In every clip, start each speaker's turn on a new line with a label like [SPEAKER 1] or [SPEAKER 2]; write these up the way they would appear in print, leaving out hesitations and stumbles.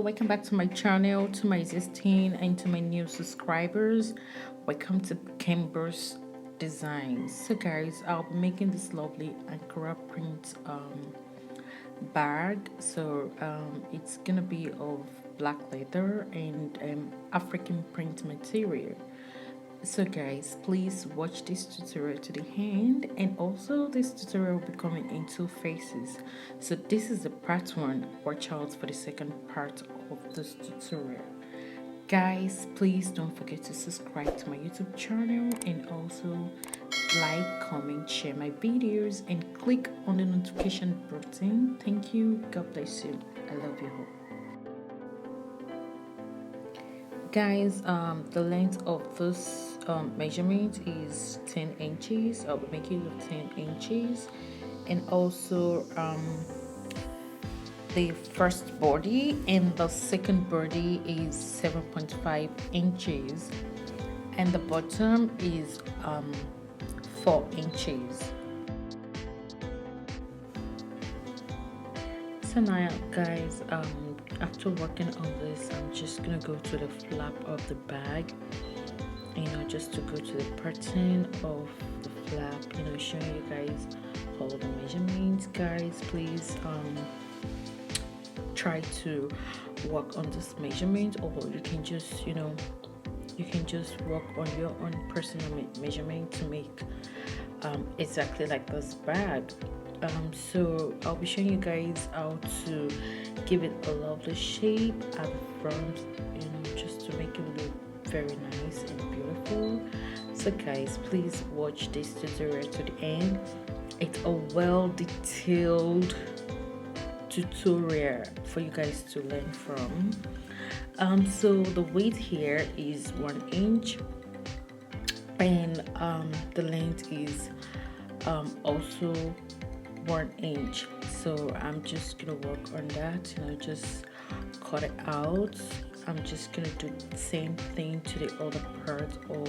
[SPEAKER 1] welcome back to my channel, to my existing and to my new subscribers. Welcome to Khembuzz Designs. So guys, I'll be making this lovely Ankara print bag. It's gonna be of black leather and African print material. So guys, please watch this tutorial to the end, and also this tutorial will be coming in two phases. So this is the part one. Watch out for the second part of this tutorial. Guys, please don't forget to subscribe to my YouTube channel and also like, comment, share my videos and click on the notification button. Thank you. God bless you. I love you all. Guys, the length of this measurement is 10 inches. I'll be making it 10 inches, and also the first body and the second body is 7.5 inches, and the bottom is 4 inches. So now guys, after working on this, I'm just gonna go to the flap of the bag, just to go to the pattern of the flap, showing you guys all the measurements. Guys, please try to work on this measurement, or you can just work on your own personal measurement to make exactly like this bag. So I'll be showing you guys how to give it a lovely shape at the front, just to make it look very nice and beautiful. So guys, please watch this tutorial to the end. It's a well detailed tutorial for you guys to learn from. So the weight here is 1 inch, and the length is also 1 inch. So I'm just gonna work on that, just cut it out. I'm just gonna do the same thing to the other part of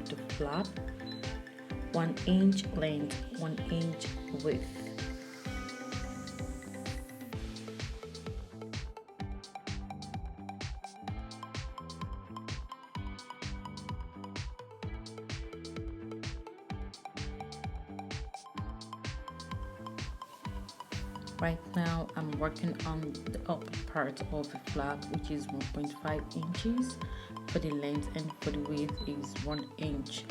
[SPEAKER 1] the flap. 1 inch length, 1 inch width. Right now I'm working on the upper part of the flap, which is 1.5 inches for the length, and for the width is 1 inch.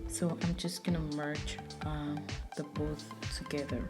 [SPEAKER 1] So I'm just gonna merge the both together.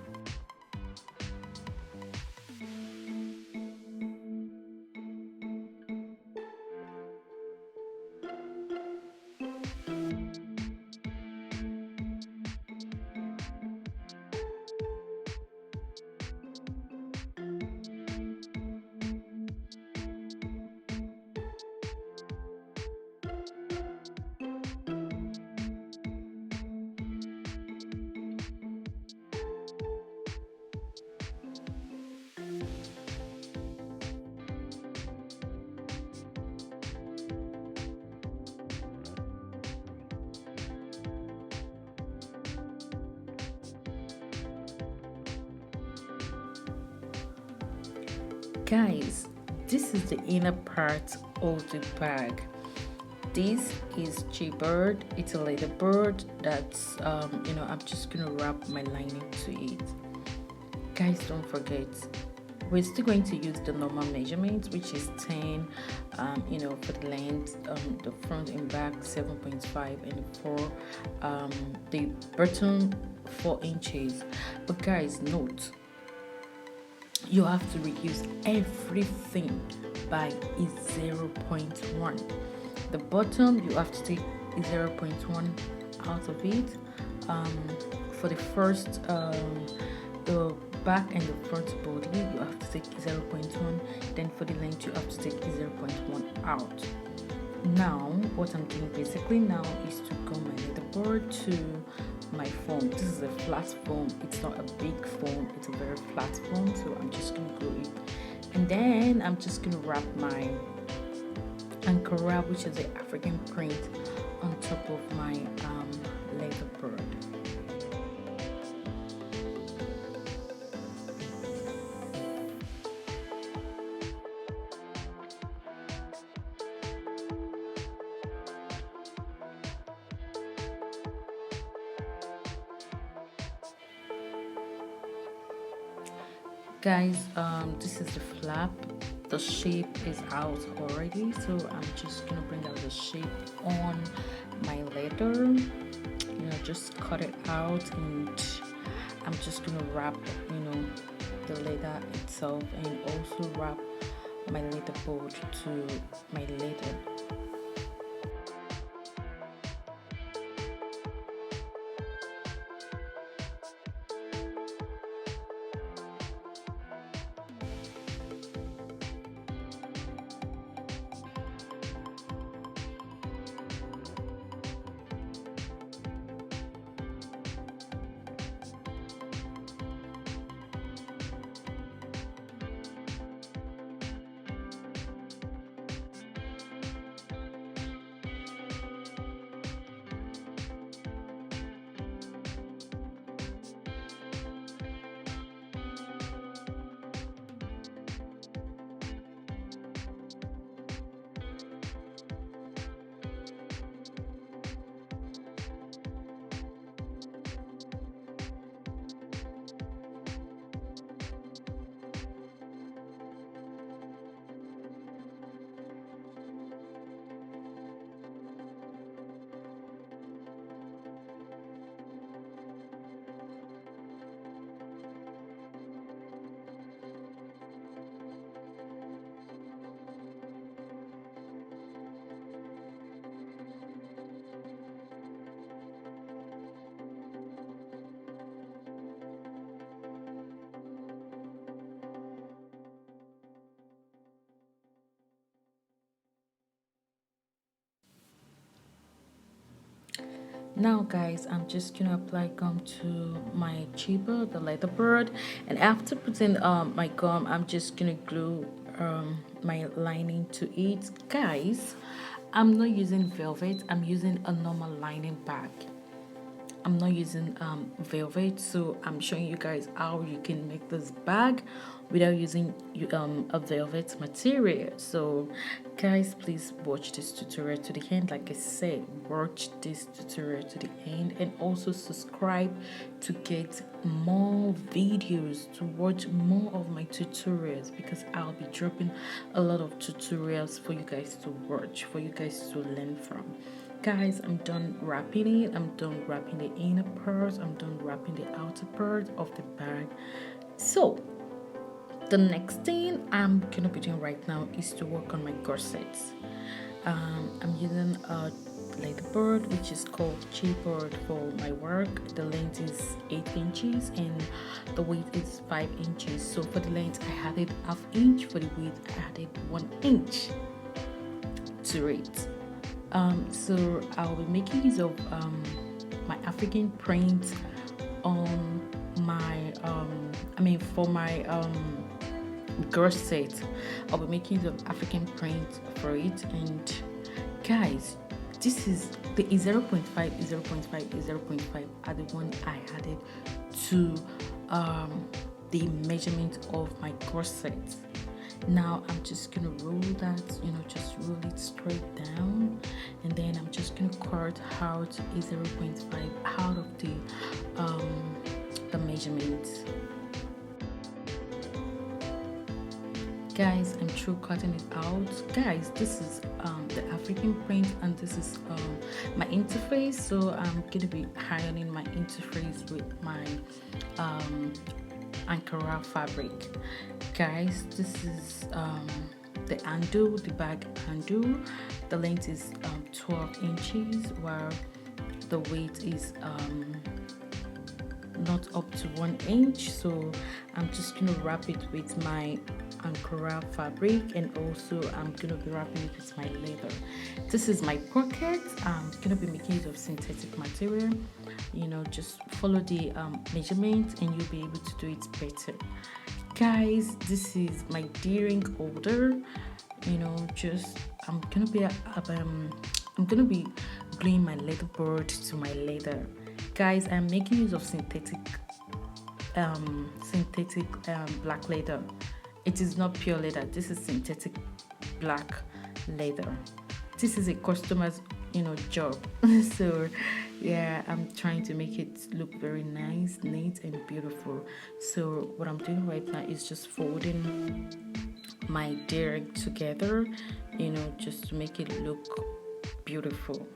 [SPEAKER 1] Guys, this is the inner part of the bag. This is G-bird. It's a leather bird that's I'm just gonna wrap my lining to it. Guys, don't forget, we're still going to use the normal measurements, which is 10 for the length, the front and back 7.5, and for the bottom 4 inches. But guys, note, you have to reduce everything by 0.1. The bottom, you have to take 0.1 out of it. For the first, the back and the front body, you have to take 0.1. Then for the length, you have to take 0.1 out. Now what I'm doing basically now is to go my leatherboard to my foam. This is a flat foam. It's not a big foam, it's a very flat foam. So I'm just gonna glue it, and then I'm just gonna wrap my Ankara, which is the African print, on top of my leatherboard. Guys, this is the flap. The shape is out already, so I'm just gonna bring out the shape on my leather. Just cut it out, and I'm just gonna wrap the leather itself, and also wrap my leather board to my leather. Now, guys, I'm just gonna apply gum to my cheaper, the leather bird, and after putting my gum, I'm just gonna glue my lining to it. Guys, I'm not using velvet. I'm using a normal lining bag. I'm not using velvet, so I'm showing you guys how you can make this bag without using a velvet material. So guys, please watch this tutorial to the end. Like I said, watch this tutorial to the end, and also subscribe to get more videos, to watch more of my tutorials, because I'll be dropping a lot of tutorials for you guys to watch, for you guys to learn from. Guys, I'm done wrapping it. I'm done wrapping the inner part. I'm done wrapping the outer part of the bag. So the next thing I'm gonna be doing right now is to work on my gussets. I'm using a leather board which is called chipboard for my work. The length is 8 inches and the weight is 5 inches. So for the length I added ½ inch, for the width I added 1 inch to it. So I'll be making use of my African print on my for my gusset. I'll be making use of African print for it. And guys, this is the 0.5, 0.5, 0.5 are the one I added to the measurement of my gusset. Now I'm just gonna roll that, just roll it straight down, and then I'm just gonna cut out a 0.5 out of the measurement. Guys, I'm through cutting it out. Guys, this is the African print, and this is my interface. So I'm gonna be ironing my interface with my Ankara fabric. Guys, this is the handle, the bag handle. The length is 12 inches, while the weight is not up to 1 inch. So I'm just gonna wrap it with my Ankara fabric, and also I'm gonna be wrapping it with my leather. This is my pocket. I'm gonna be making use of synthetic material. Just follow the measurement and you'll be able to do it better. Guys, this is my D-ring holder. I'm gonna be gluing my leather board to my leather. Guys, I'm making use of synthetic black leather. It is not pure leather. This is synthetic black leather. this is a customer's job. So yeah, I'm trying to make it look very nice, neat and beautiful. So what I'm doing right now is just folding my derrick together, just to make it look beautiful.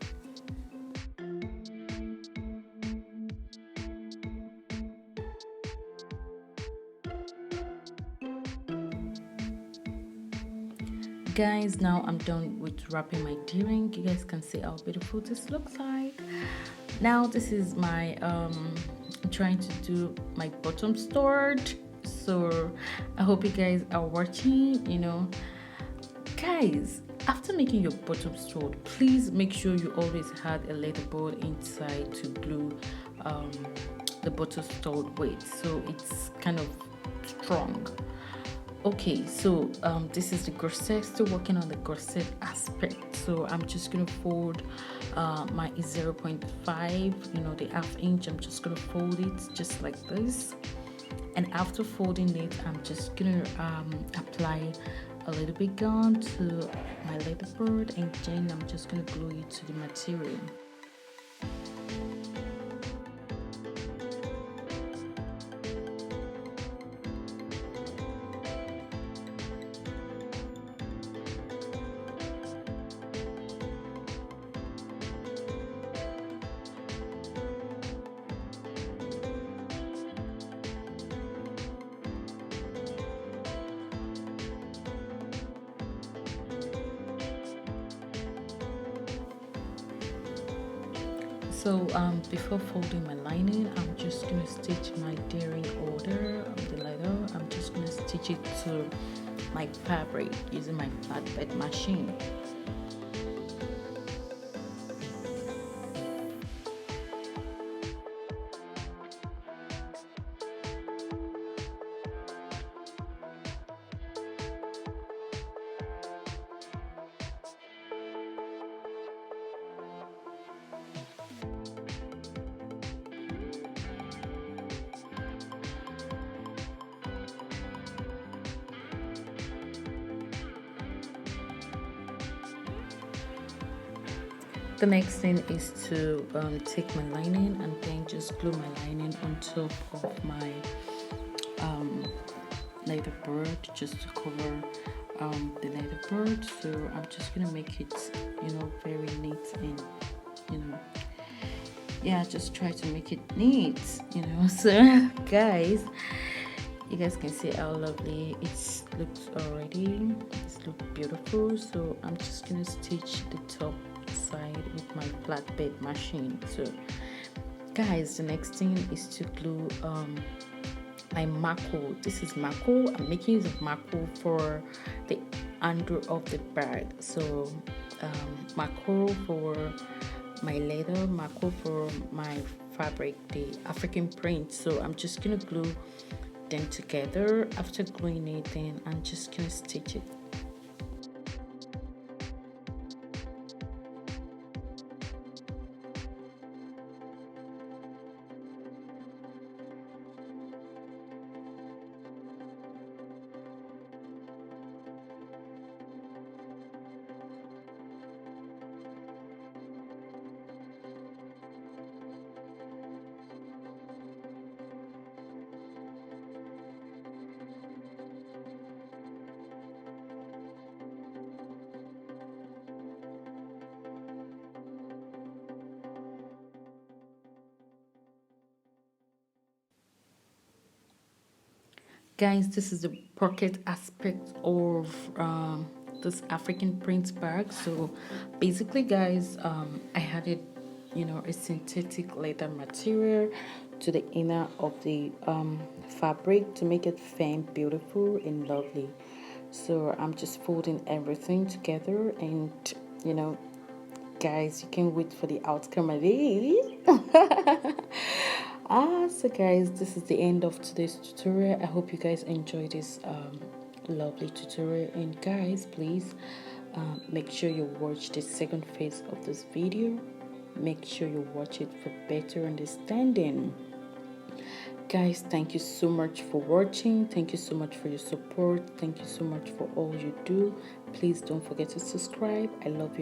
[SPEAKER 1] Guys, now I'm done with wrapping my derrick. You guys can see how beautiful this looks like. Now this is my I'm trying to do my bottom stored. So I hope you guys are watching. Guys, after making your bottom sword, please make sure you always had a leather ball inside to glue the bottom sword with, so it's kind of strong. Okay, so this is the gusset. Still working on the gusset aspect. So I'm just gonna fold my 0.5, the half inch. I'm just gonna fold it just like this, and after folding it, I'm just gonna apply a little bit gum to my leatherboard, and then I'm just gonna glue it to the material. So before folding my lining, I'm just gonna stitch my daring order of the leather. I'm just gonna stitch it to my fabric using my flatbed machine. The next thing is to take my lining and then just glue my lining on top of my leather bird, just to cover the leather bird. So I'm just gonna make it very neat, and yeah, just try to make it neat. So guys, you guys can see how lovely it looks already. It's look beautiful. So I'm just gonna stitch the top side with my flatbed machine. So guys, the next thing is to glue my mako. This is mako. I'm making use of mako for the handle of the bag. So mako for my leather, mako for my fabric, the African print. So I'm just gonna glue them together. After gluing it, then I'm just gonna stitch it. Guys, this is the pocket aspect of this African print bag. So basically, guys, I added a synthetic leather material to the inner of the fabric to make it firm, beautiful and lovely. So I'm just folding everything together, and guys, you can't wait for the outcome of it. So guys, this is the end of today's tutorial. I hope you guys enjoyed this lovely tutorial, and guys, please make sure you watch the second phase of this video. Make sure you watch it for better understanding. Guys, thank you so much for watching. Thank you so much for your support. Thank you so much for all you do. Please don't forget to subscribe. I love you.